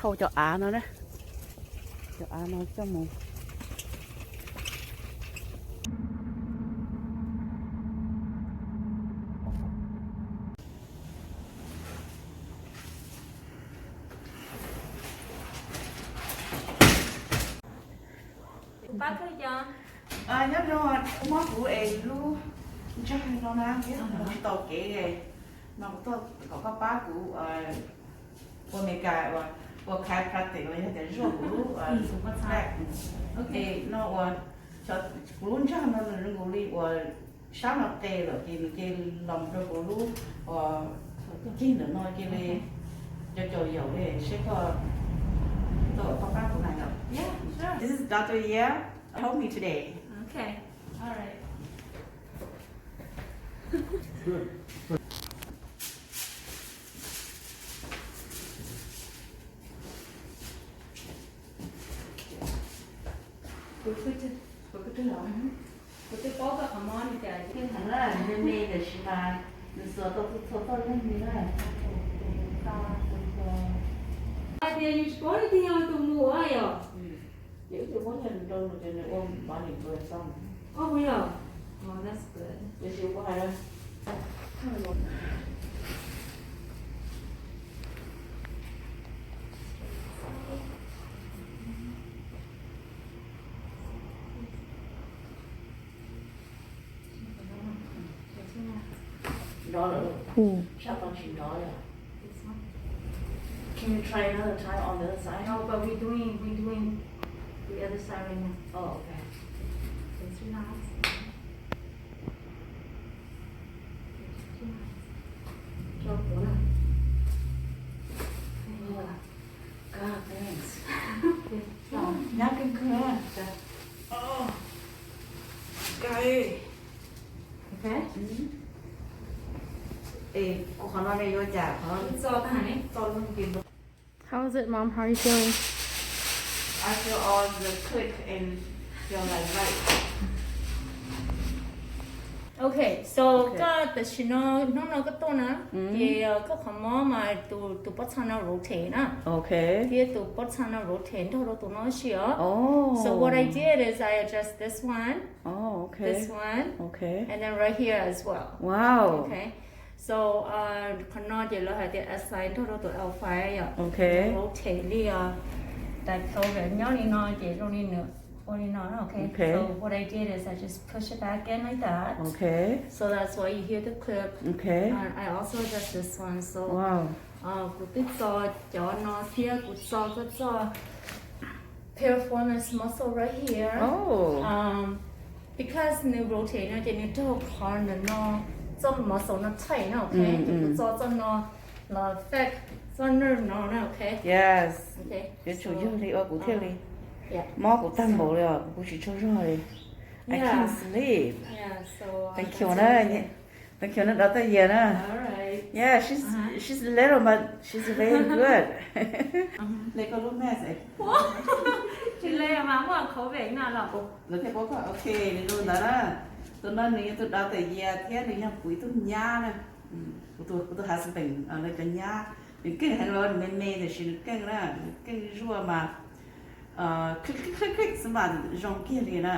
thâu cho á nó đấy, cho á nó cho mù. Bác thấy chưa? Nhớ rồi, món của em luôn. Chắc nó nè, nó tàu kể nó có các bác của Omega và chiropractic là để giúp của okay nó cho luôn chắc nó là người đi và sáng nào tê rồi cái lòng cho của luôn cái nữa nói cái này cho dầu để sẽ có các bác của này đâu. Yeah, sure. This is Dr. Ye told me today. Okay. All right. Cái lòng Cái có cái hầm món này cái thằng là nên mê để xí mà giờ tôi lên như này Ai thì you có đi theo tụi mua ai à? giữ cho món nhân đâu rồi cho nên ôm bảo định vừa xong. Oh, really? Oh, that's good. Để xíu có hay đâu. Đó là chắc con chỉ nói là. Can you try another time on the other side? No, but we're doing the other side right now. Oh, okay. Just relax. Cho bố nào. God, thanks. Nhắc cái cửa. Oh. Cay. Okay. Ê, cô khó nói đây vô chả khó. So, honey. Con không kịp. How is it, Mom? How are you feeling? I feel all the click and feel like right. Okay, so cái the chino nó cái to nè, thì cái khăm mỏ mà tụ bắt sang nó rotate nè, Okay. thì tụ bắt sang nó rotate thôi tụ nó xíu. Oh. So what I did is I adjust this one, Oh, okay. this one, Okay. and then right here as well. Wow. Okay. So con nó thì là cái assign thôi tụ alpha à. Okay. Rotate đi tại câu về nhớ đi nó thì rồi đi nữa. Okay. Okay. So what I did is I just push it back in like that. Okay. So that's why you hear the clip. Okay. And I also adjust this one. So Wow. của cái cho nó phía của cái piriformis muscle right here. Oh. Because nếu rotate nó thì nếu cho con nó trong muscle nó tight nó okay. Thì cho nó là affect cho nerve nó okay. Yes. Okay. Cái chủ yếu đi ở cụ thể đi. Yeah. Mỏ của tăng bộ rồi, cụ chỉ cho rồi. I can't sleep. Yeah. So. Thank you nữa. Thank you nữa đó tới giờ nữa. Alright. Yeah, she's little but she's very good. Lấy con lúc mẹ sẽ. Chị Lê mà mua khẩu vị nào là Rồi thế bố có ok, đi luôn đó đó. Tôi nói nếu tôi đào tới giờ thế thì nhau quý tôi nhà nè. Tôi husband ở đây cái nhà. Mình cái hàng rồi mình mê thì xin cái đó, cái rùa mà click click click mà dòng kia liền à.